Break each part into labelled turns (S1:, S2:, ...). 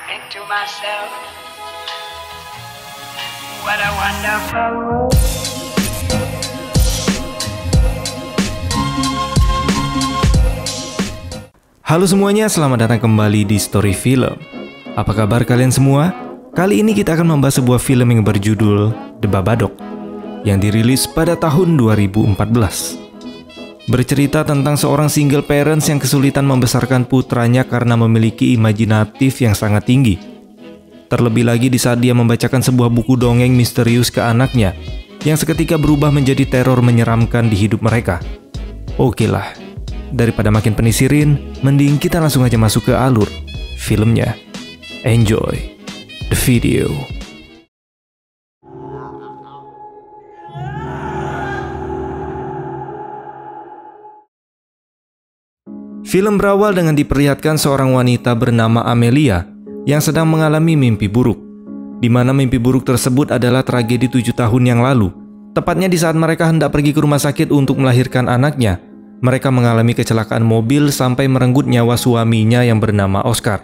S1: think to myself, what a wonderful world.
S2: Halo semuanya, selamat datang kembali di Story Film. Apa kabar kalian semua? Kali ini kita akan membahas sebuah film yang berjudul The Babadook yang dirilis pada tahun 2014. Bercerita tentang seorang single parents yang kesulitan membesarkan putranya karena memiliki imajinatif yang sangat tinggi. Terlebih lagi di saat dia membacakan sebuah buku dongeng misterius ke anaknya yang seketika berubah menjadi teror menyeramkan di hidup mereka. Oke lah, daripada makin penisirin, mending kita langsung aja masuk ke alur filmnya. Enjoy the video. Film berawal dengan diperlihatkan seorang wanita bernama Amelia yang sedang mengalami mimpi buruk, di mana mimpi buruk tersebut adalah tragedi 7 tahun yang lalu. Tepatnya di saat mereka hendak pergi ke rumah sakit untuk melahirkan anaknya, mereka mengalami kecelakaan mobil sampai merenggut nyawa suaminya yang bernama Oscar.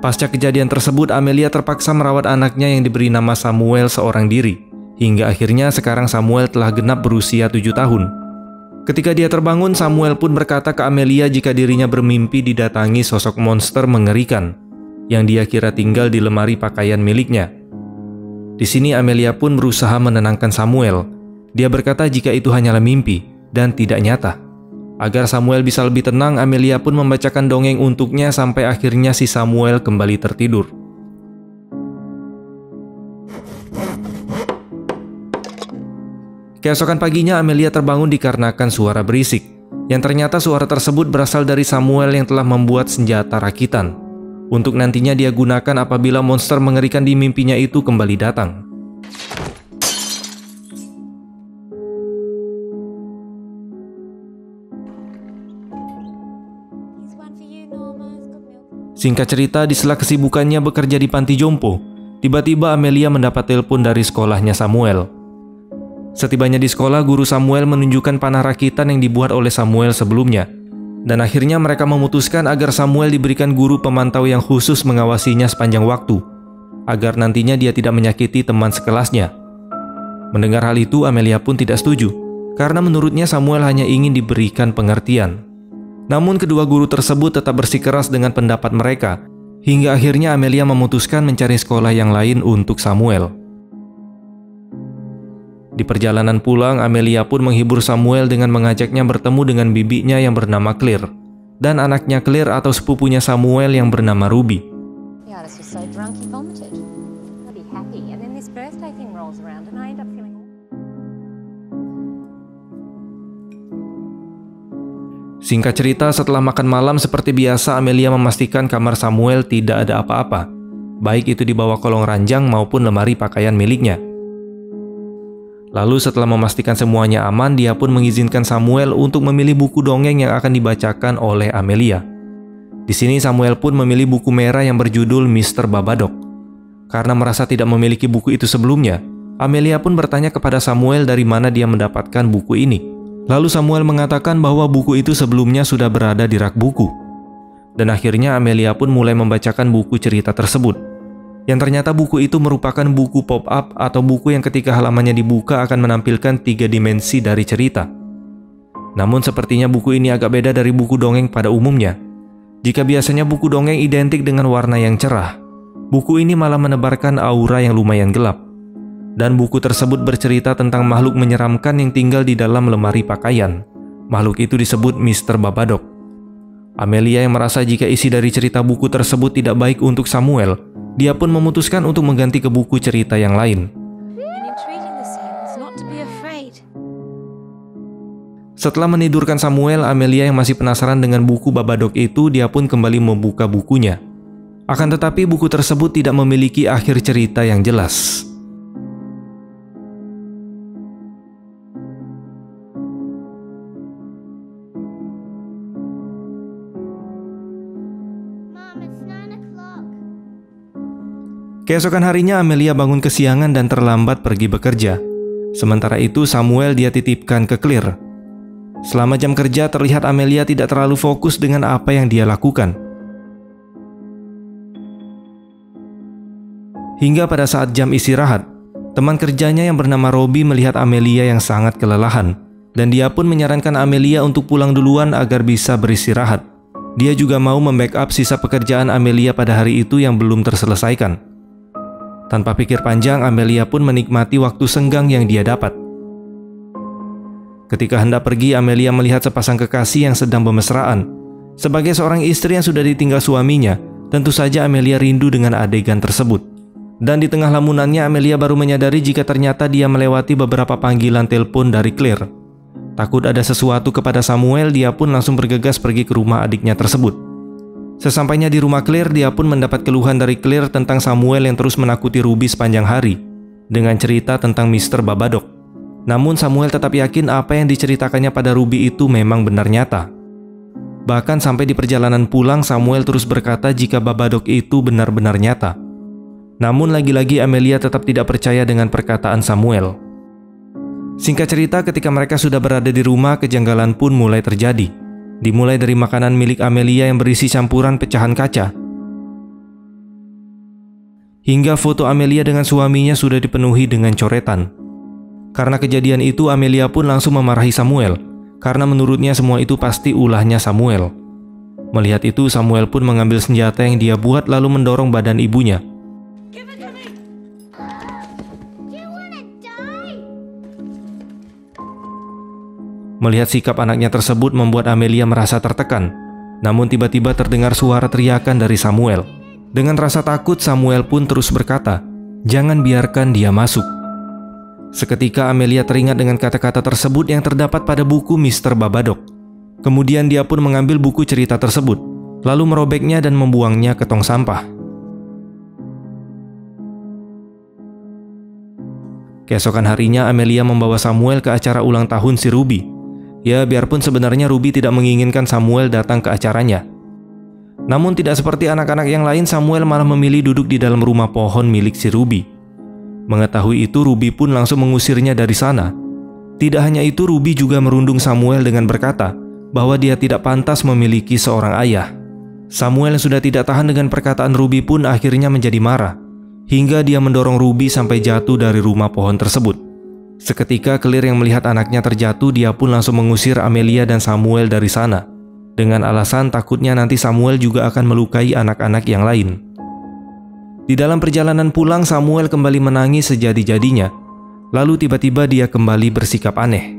S2: Pasca kejadian tersebut, Amelia terpaksa merawat anaknya yang diberi nama Samuel seorang diri. Hingga akhirnya sekarang Samuel telah genap berusia 7 tahun. Ketika dia terbangun, Samuel pun berkata ke Amelia jika dirinya bermimpi didatangi sosok monster mengerikan yang dia kira tinggal di lemari pakaian miliknya. Di sini Amelia pun berusaha menenangkan Samuel. Dia berkata jika itu hanyalah mimpi dan tidak nyata. Agar Samuel bisa lebih tenang, Amelia pun membacakan dongeng untuknya sampai akhirnya si Samuel kembali tertidur. Keesokan paginya Amelia terbangun dikarenakan suara berisik, yang ternyata suara tersebut berasal dari Samuel yang telah membuat senjata rakitan untuk nantinya dia gunakan apabila monster mengerikan di mimpinya itu kembali datang. Singkat cerita, di sela kesibukannya bekerja di panti jompo, tiba-tiba Amelia mendapat telepon dari sekolahnya Samuel. Setibanya di sekolah, guru Samuel menunjukkan panah rakitan yang dibuat oleh Samuel sebelumnya. Dan akhirnya mereka memutuskan agar Samuel diberikan guru pemantau yang khusus mengawasinya sepanjang waktu, agar nantinya dia tidak menyakiti teman sekelasnya. Mendengar hal itu, Amelia pun tidak setuju, karena menurutnya Samuel hanya ingin diberikan pengertian. Namun kedua guru tersebut tetap bersikeras dengan pendapat mereka, hingga akhirnya Amelia memutuskan mencari sekolah yang lain untuk Samuel. Di perjalanan pulang, Amelia pun menghibur Samuel dengan mengajaknya bertemu dengan bibinya yang bernama Claire dan anaknya Claire atau sepupunya Samuel yang bernama Ruby. Singkat cerita, setelah makan malam seperti biasa, Amelia memastikan kamar Samuel tidak ada apa-apa, baik itu di bawah kolong ranjang maupun lemari pakaian miliknya. Lalu setelah memastikan semuanya aman, dia pun mengizinkan Samuel untuk memilih buku dongeng yang akan dibacakan oleh Amelia. Di sini Samuel pun memilih buku merah yang berjudul Mr. Babadook. Karena merasa tidak memiliki buku itu sebelumnya, Amelia pun bertanya kepada Samuel dari mana dia mendapatkan buku ini. Lalu Samuel mengatakan bahwa buku itu sebelumnya sudah berada di rak buku. Dan akhirnya Amelia pun mulai membacakan buku cerita tersebut. Yang ternyata buku itu merupakan buku pop-up atau buku yang ketika halamannya dibuka akan menampilkan 3 dimensi dari cerita. Namun sepertinya buku ini agak beda dari buku dongeng pada umumnya. Jika biasanya buku dongeng identik dengan warna yang cerah, buku ini malah menebarkan aura yang lumayan gelap. Dan buku tersebut bercerita tentang makhluk menyeramkan yang tinggal di dalam lemari pakaian. Makhluk itu disebut Mr. Babadook. Amelia yang merasa jika isi dari cerita buku tersebut tidak baik untuk Samuel, dia pun memutuskan untuk mengganti ke buku cerita yang lain. Setelah menidurkan Samuel, Amelia yang masih penasaran dengan buku Babadook itu, dia pun kembali membuka bukunya. Akan tetapi buku tersebut tidak memiliki akhir cerita yang jelas. Keesokan harinya Amelia bangun kesiangan dan terlambat pergi bekerja. Sementara itu Samuel dia titipkan ke Claire. Selama jam kerja terlihat Amelia tidak terlalu fokus dengan apa yang dia lakukan. Hingga pada saat jam istirahat, teman kerjanya yang bernama Robbie melihat Amelia yang sangat kelelahan, dan dia pun menyarankan Amelia untuk pulang duluan agar bisa beristirahat. Dia juga mau membackup sisa pekerjaan Amelia pada hari itu yang belum terselesaikan. Tanpa pikir panjang, Amelia pun menikmati waktu senggang yang dia dapat. Ketika hendak pergi, Amelia melihat sepasang kekasih yang sedang bermesraan. Sebagai seorang istri yang sudah ditinggal suaminya, tentu saja Amelia rindu dengan adegan tersebut. Dan di tengah lamunannya, Amelia baru menyadari jika ternyata dia melewati beberapa panggilan telepon dari Claire. Takut ada sesuatu kepada Samuel, dia pun langsung bergegas pergi ke rumah adiknya tersebut. Sesampainya di rumah Claire, dia pun mendapat keluhan dari Claire tentang Samuel yang terus menakuti Ruby sepanjang hari, dengan cerita tentang Mr. Babadook. Namun Samuel tetap yakin apa yang diceritakannya pada Ruby itu memang benar nyata. Bahkan sampai di perjalanan pulang, Samuel terus berkata jika Babadook itu benar-benar nyata. Namun lagi-lagi Amelia tetap tidak percaya dengan perkataan Samuel. Singkat cerita, ketika mereka sudah berada di rumah, kejanggalan pun mulai terjadi. Dimulai dari makanan milik Amelia yang berisi campuran pecahan kaca, hingga foto Amelia dengan suaminya sudah dipenuhi dengan coretan. Karena kejadian itu, Amelia pun langsung memarahi Samuel, karena menurutnya semua itu pasti ulahnya Samuel. Melihat itu, Samuel pun mengambil senjata yang dia buat lalu mendorong badan ibunya. Melihat sikap anaknya tersebut membuat Amelia merasa tertekan. Namun tiba-tiba terdengar suara teriakan dari Samuel. Dengan rasa takut, Samuel pun terus berkata, "Jangan biarkan dia masuk." Seketika Amelia teringat dengan kata-kata tersebut yang terdapat pada buku Mr. Babadook. Kemudian dia pun mengambil buku cerita tersebut, lalu merobeknya dan membuangnya ke tong sampah. Keesokan harinya, Amelia membawa Samuel ke acara ulang tahun si Ruby. Ya, biarpun sebenarnya Ruby tidak menginginkan Samuel datang ke acaranya. Namun tidak seperti anak-anak yang lain, Samuel malah memilih duduk di dalam rumah pohon milik si Ruby. Mengetahui itu, Ruby pun langsung mengusirnya dari sana. Tidak hanya itu, Ruby juga merundung Samuel dengan berkata bahwa dia tidak pantas memiliki seorang ayah. Samuel yang sudah tidak tahan dengan perkataan Ruby pun akhirnya menjadi marah, hingga dia mendorong Ruby sampai jatuh dari rumah pohon tersebut. Seketika Claire yang melihat anaknya terjatuh, dia pun langsung mengusir Amelia dan Samuel dari sana, dengan alasan takutnya nanti Samuel juga akan melukai anak-anak yang lain. Di dalam perjalanan pulang, Samuel kembali menangis sejadi-jadinya. Lalu tiba-tiba dia kembali bersikap aneh.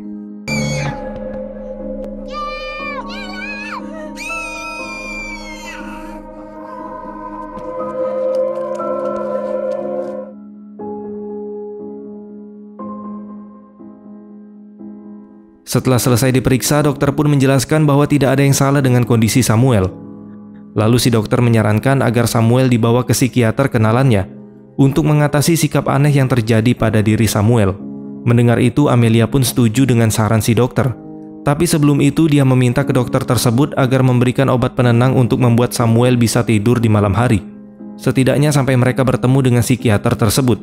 S2: Setelah selesai diperiksa, dokter pun menjelaskan bahwa tidak ada yang salah dengan kondisi Samuel. Lalu si dokter menyarankan agar Samuel dibawa ke psikiater kenalannya untuk mengatasi sikap aneh yang terjadi pada diri Samuel. Mendengar itu, Amelia pun setuju dengan saran si dokter. Tapi sebelum itu, dia meminta ke dokter tersebut agar memberikan obat penenang untuk membuat Samuel bisa tidur di malam hari, setidaknya sampai mereka bertemu dengan psikiater tersebut.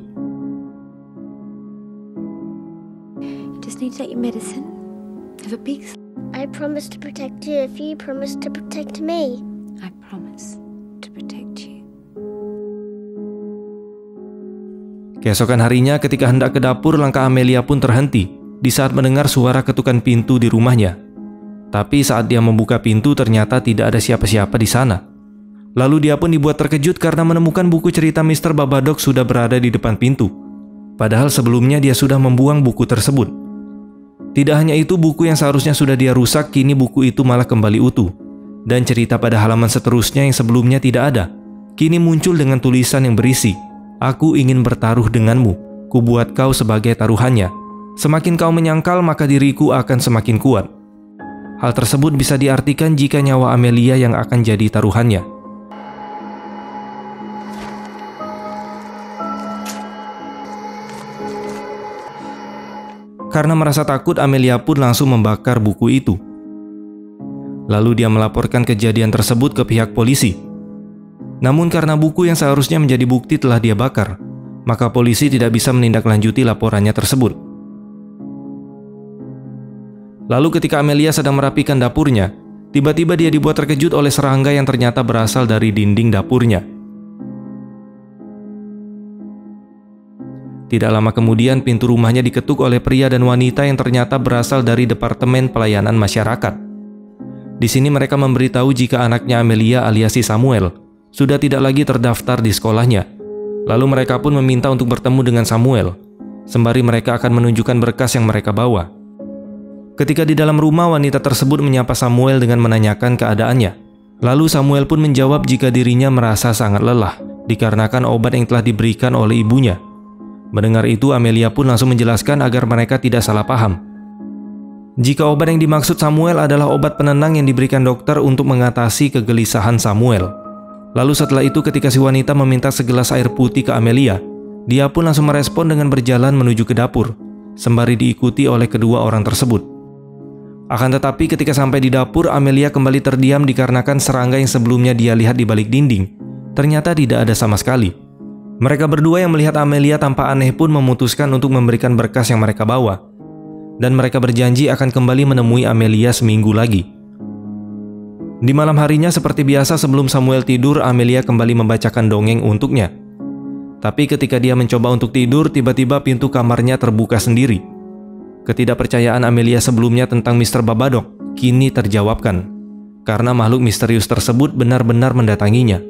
S3: Just need to take your medicine. Have a big sleep.
S4: I promise to protect you if you promise to protect me.
S3: I promise to protect you.
S2: Keesokan harinya, ketika hendak ke dapur, langkah Amelia pun terhenti di saat mendengar suara ketukan pintu di rumahnya. Tapi saat dia membuka pintu, ternyata tidak ada siapa-siapa di sana. Lalu dia pun dibuat terkejut karena menemukan buku cerita Mr. Babadook sudah berada di depan pintu. Padahal sebelumnya dia sudah membuang buku tersebut. Tidak hanya itu, buku yang seharusnya sudah dia rusak, kini buku itu malah kembali utuh. Dan cerita pada halaman seterusnya yang sebelumnya tidak ada, kini muncul dengan tulisan yang berisi, "Aku ingin bertaruh denganmu, ku buat kau sebagai taruhannya. Semakin kau menyangkal, maka diriku akan semakin kuat." Hal tersebut bisa diartikan jika nyawa Amelia yang akan jadi taruhannya. Karena merasa takut, Amelia pun langsung membakar buku itu. Lalu dia melaporkan kejadian tersebut ke pihak polisi. Namun karena buku yang seharusnya menjadi bukti telah dia bakar, maka polisi tidak bisa menindaklanjuti laporannya tersebut. Lalu ketika Amelia sedang merapikan dapurnya, tiba-tiba dia dibuat terkejut oleh serangga yang ternyata berasal dari dinding dapurnya. Tidak lama kemudian pintu rumahnya diketuk oleh pria dan wanita yang ternyata berasal dari Departemen Pelayanan Masyarakat. Di sini mereka memberitahu jika anaknya Amelia alias si Samuel sudah tidak lagi terdaftar di sekolahnya. Lalu mereka pun meminta untuk bertemu dengan Samuel, sembari mereka akan menunjukkan berkas yang mereka bawa. Ketika di dalam rumah, wanita tersebut menyapa Samuel dengan menanyakan keadaannya. Lalu Samuel pun menjawab jika dirinya merasa sangat lelah, dikarenakan obat yang telah diberikan oleh ibunya. Mendengar itu, Amelia pun langsung menjelaskan agar mereka tidak salah paham. Jika obat yang dimaksud Samuel adalah obat penenang yang diberikan dokter untuk mengatasi kegelisahan Samuel. Lalu setelah itu ketika si wanita meminta segelas air putih ke Amelia, dia pun langsung merespon dengan berjalan menuju ke dapur, sembari diikuti oleh kedua orang tersebut. Akan tetapi ketika sampai di dapur, Amelia kembali terdiam dikarenakan serangga yang sebelumnya dia lihat di balik dinding ternyata tidak ada sama sekali. Mereka berdua yang melihat Amelia tanpa aneh pun memutuskan untuk memberikan berkas yang mereka bawa. Dan mereka berjanji akan kembali menemui Amelia seminggu lagi. Di malam harinya seperti biasa sebelum Samuel tidur, Amelia kembali membacakan dongeng untuknya. Tapi ketika dia mencoba untuk tidur, tiba-tiba pintu kamarnya terbuka sendiri. Ketidakpercayaan Amelia sebelumnya tentang Mr. Babadook kini terjawabkan, karena makhluk misterius tersebut benar-benar mendatanginya.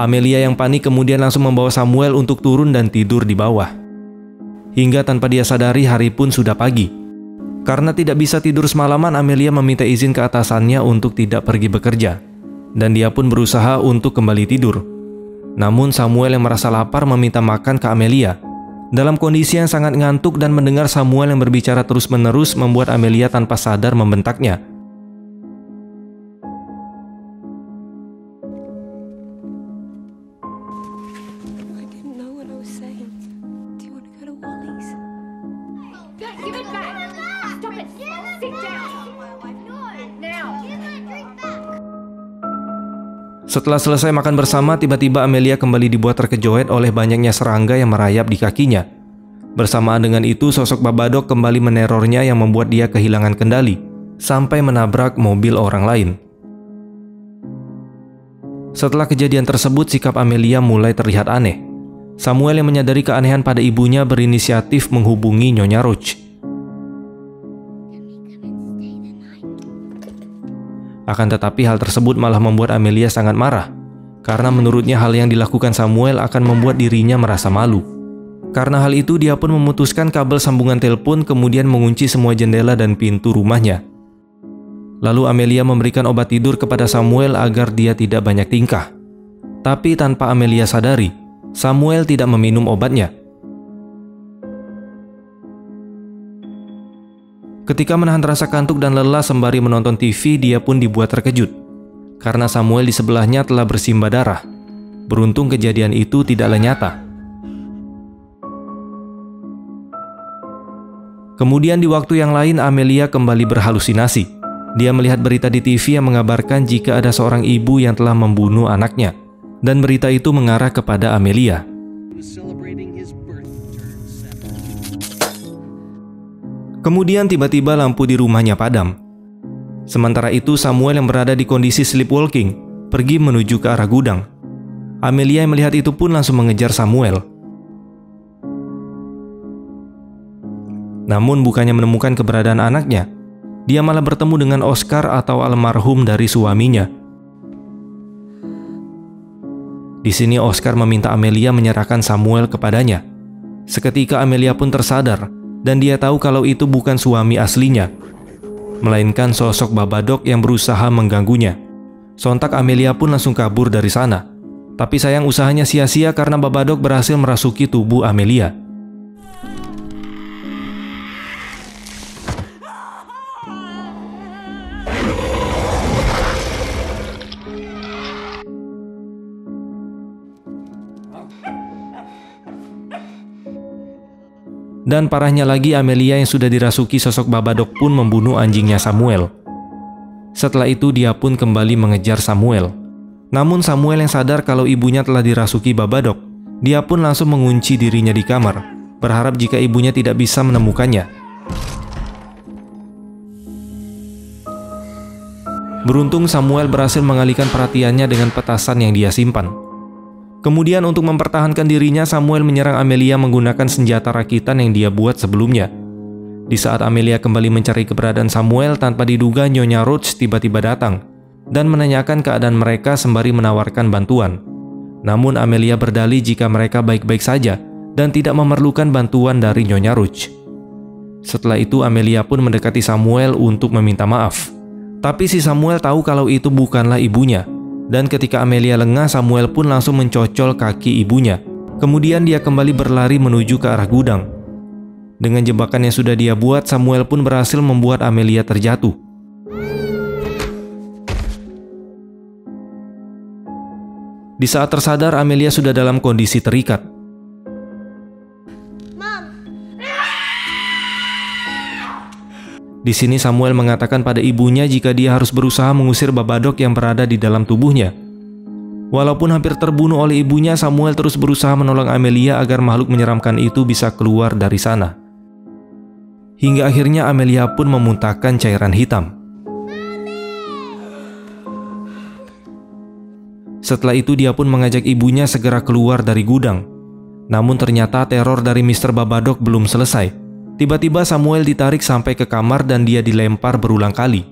S2: Amelia yang panik kemudian langsung membawa Samuel untuk turun dan tidur di bawah. Hingga tanpa dia sadari hari pun sudah pagi. Karena tidak bisa tidur semalaman, Amelia meminta izin ke atasannya untuk tidak pergi bekerja. Dan dia pun berusaha untuk kembali tidur. Namun Samuel yang merasa lapar meminta makan ke Amelia. Dalam kondisi yang sangat ngantuk dan mendengar Samuel yang berbicara terus-menerus membuat Amelia tanpa sadar membentaknya. Setelah selesai makan bersama, tiba-tiba Amelia kembali dibuat terkejut oleh banyaknya serangga yang merayap di kakinya. Bersamaan dengan itu, sosok Babadook kembali menerornya yang membuat dia kehilangan kendali, sampai menabrak mobil orang lain. Setelah kejadian tersebut, sikap Amelia mulai terlihat aneh. Samuel yang menyadari keanehan pada ibunya berinisiatif menghubungi Nyonya Roach. Akan tetapi hal tersebut malah membuat Amelia sangat marah, karena menurutnya hal yang dilakukan Samuel akan membuat dirinya merasa malu. Karena hal itu dia pun memutuskan kabel sambungan telepon kemudian mengunci semua jendela dan pintu rumahnya. Lalu Amelia memberikan obat tidur kepada Samuel agar dia tidak banyak tingkah. Tapi tanpa Amelia sadari, Samuel tidak meminum obatnya. Ketika menahan rasa kantuk dan lelah sembari menonton TV, dia pun dibuat terkejut karena Samuel di sebelahnya telah bersimbah darah. Beruntung kejadian itu tidaklah nyata. Kemudian di waktu yang lain, Amelia kembali berhalusinasi. Dia melihat berita di TV yang mengabarkan jika ada seorang ibu yang telah membunuh anaknya, dan berita itu mengarah kepada Amelia. Kemudian tiba-tiba lampu di rumahnya padam. Sementara itu Samuel yang berada di kondisi sleepwalking pergi menuju ke arah gudang. Amelia yang melihat itu pun langsung mengejar Samuel. Namun bukannya menemukan keberadaan anaknya, dia malah bertemu dengan Oscar atau almarhum dari suaminya. Di sini Oscar meminta Amelia menyerahkan Samuel kepadanya. Seketika Amelia pun tersadar dan dia tahu kalau itu bukan suami aslinya, melainkan sosok Babadook yang berusaha mengganggunya. Sontak Amelia pun langsung kabur dari sana. Tapi sayang usahanya sia-sia karena Babadook berhasil merasuki tubuh Amelia. Dan parahnya lagi, Amelia yang sudah dirasuki sosok Babadook pun membunuh anjingnya Samuel. Setelah itu dia pun kembali mengejar Samuel. Namun Samuel yang sadar kalau ibunya telah dirasuki Babadook, dia pun langsung mengunci dirinya di kamar. berharap jika ibunya tidak bisa menemukannya. Beruntung Samuel berhasil mengalihkan perhatiannya dengan petasan yang dia simpan. Kemudian untuk mempertahankan dirinya, Samuel menyerang Amelia menggunakan senjata rakitan yang dia buat sebelumnya. Di saat Amelia kembali mencari keberadaan Samuel, tanpa diduga Nyonya Roach tiba-tiba datang dan menanyakan keadaan mereka sembari menawarkan bantuan. Namun Amelia berdalih jika mereka baik-baik saja dan tidak memerlukan bantuan dari Nyonya Roach. Setelah itu Amelia pun mendekati Samuel untuk meminta maaf. Tapi si Samuel tahu kalau itu bukanlah ibunya. Dan ketika Amelia lengah, Samuel pun langsung mencocol kaki ibunya. Kemudian dia kembali berlari menuju ke arah gudang. Dengan jebakan yang sudah dia buat, Samuel pun berhasil membuat Amelia terjatuh. Di saat tersadar, Amelia sudah dalam kondisi terikat. Di sini Samuel mengatakan pada ibunya jika dia harus berusaha mengusir Babadook yang berada di dalam tubuhnya. Walaupun hampir terbunuh oleh ibunya, Samuel terus berusaha menolong Amelia agar makhluk menyeramkan itu bisa keluar dari sana. Hingga akhirnya Amelia pun memuntahkan cairan hitam. Setelah itu dia pun mengajak ibunya segera keluar dari gudang. Namun ternyata teror dari Mr. Babadook belum selesai. Tiba-tiba Samuel ditarik sampai ke kamar dan dia dilempar berulang kali.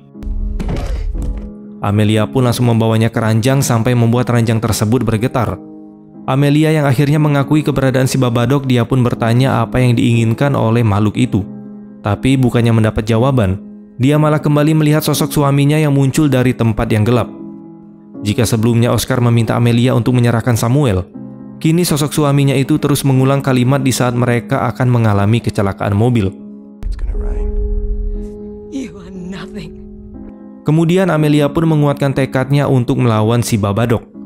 S2: Amelia pun langsung membawanya ke ranjang sampai membuat ranjang tersebut bergetar. Amelia yang akhirnya mengakui keberadaan si Babadook, dia pun bertanya apa yang diinginkan oleh makhluk itu. Tapi bukannya mendapat jawaban, dia malah kembali melihat sosok suaminya yang muncul dari tempat yang gelap. Jika sebelumnya Oscar meminta Amelia untuk menyerahkan Samuel, kini sosok suaminya itu terus mengulang kalimat di saat mereka akan mengalami kecelakaan mobil. Kemudian Amelia pun menguatkan tekadnya untuk melawan si Babadook.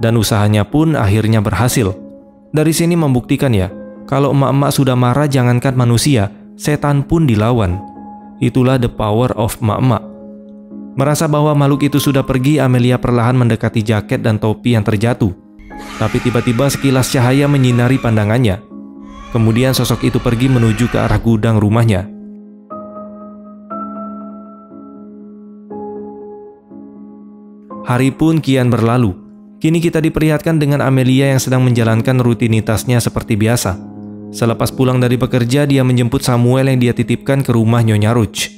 S2: Dan usahanya pun akhirnya berhasil. Dari sini membuktikan ya, kalau emak-emak sudah marah jangankan manusia, setan pun dilawan. Itulah the power of emak-emak. Merasa bahwa makhluk itu sudah pergi, Amelia perlahan mendekati jaket dan topi yang terjatuh. Tapi tiba-tiba sekilas cahaya menyinari pandangannya. Kemudian sosok itu pergi menuju ke arah gudang rumahnya. Hari pun kian berlalu. Kini kita diperlihatkan dengan Amelia yang sedang menjalankan rutinitasnya seperti biasa. Selepas pulang dari bekerja, dia menjemput Samuel yang dia titipkan ke rumah Nyonya Roach.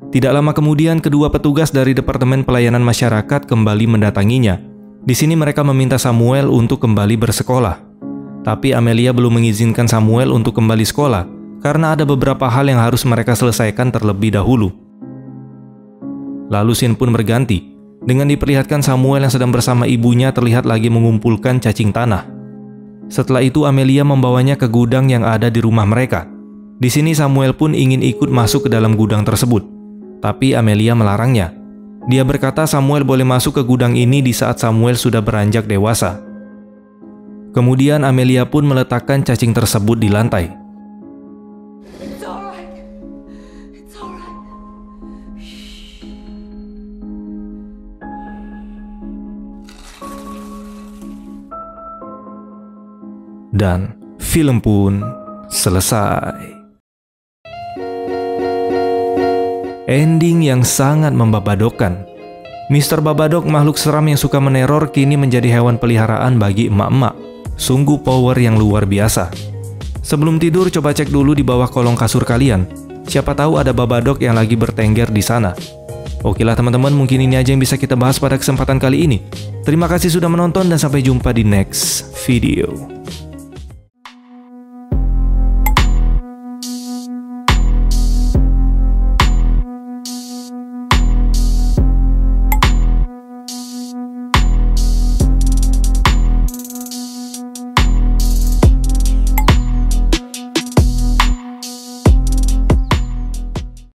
S2: Tidak lama kemudian, kedua petugas dari Departemen Pelayanan Masyarakat kembali mendatanginya. Di sini mereka meminta Samuel untuk kembali bersekolah. Tapi Amelia belum mengizinkan Samuel untuk kembali sekolah karena ada beberapa hal yang harus mereka selesaikan terlebih dahulu. Lalu scene pun berganti. Dengan diperlihatkan Samuel yang sedang bersama ibunya terlihat lagi mengumpulkan cacing tanah. Setelah itu Amelia membawanya ke gudang yang ada di rumah mereka. Di sini Samuel pun ingin ikut masuk ke dalam gudang tersebut. Tapi Amelia melarangnya. Dia berkata Samuel boleh masuk ke gudang ini di saat Samuel sudah beranjak dewasa. Kemudian Amelia pun meletakkan cacing tersebut di lantai. Dan film pun selesai. Ending yang sangat membabadokkan. Mr. Babadook, makhluk seram yang suka meneror, kini menjadi hewan peliharaan bagi emak-emak. Sungguh power yang luar biasa. Sebelum tidur, coba cek dulu di bawah kolong kasur kalian. Siapa tahu ada Babadook yang lagi bertengger di sana. Okelah teman-teman, mungkin ini aja yang bisa kita bahas pada kesempatan kali ini. Terima kasih sudah menonton dan sampai jumpa di next video.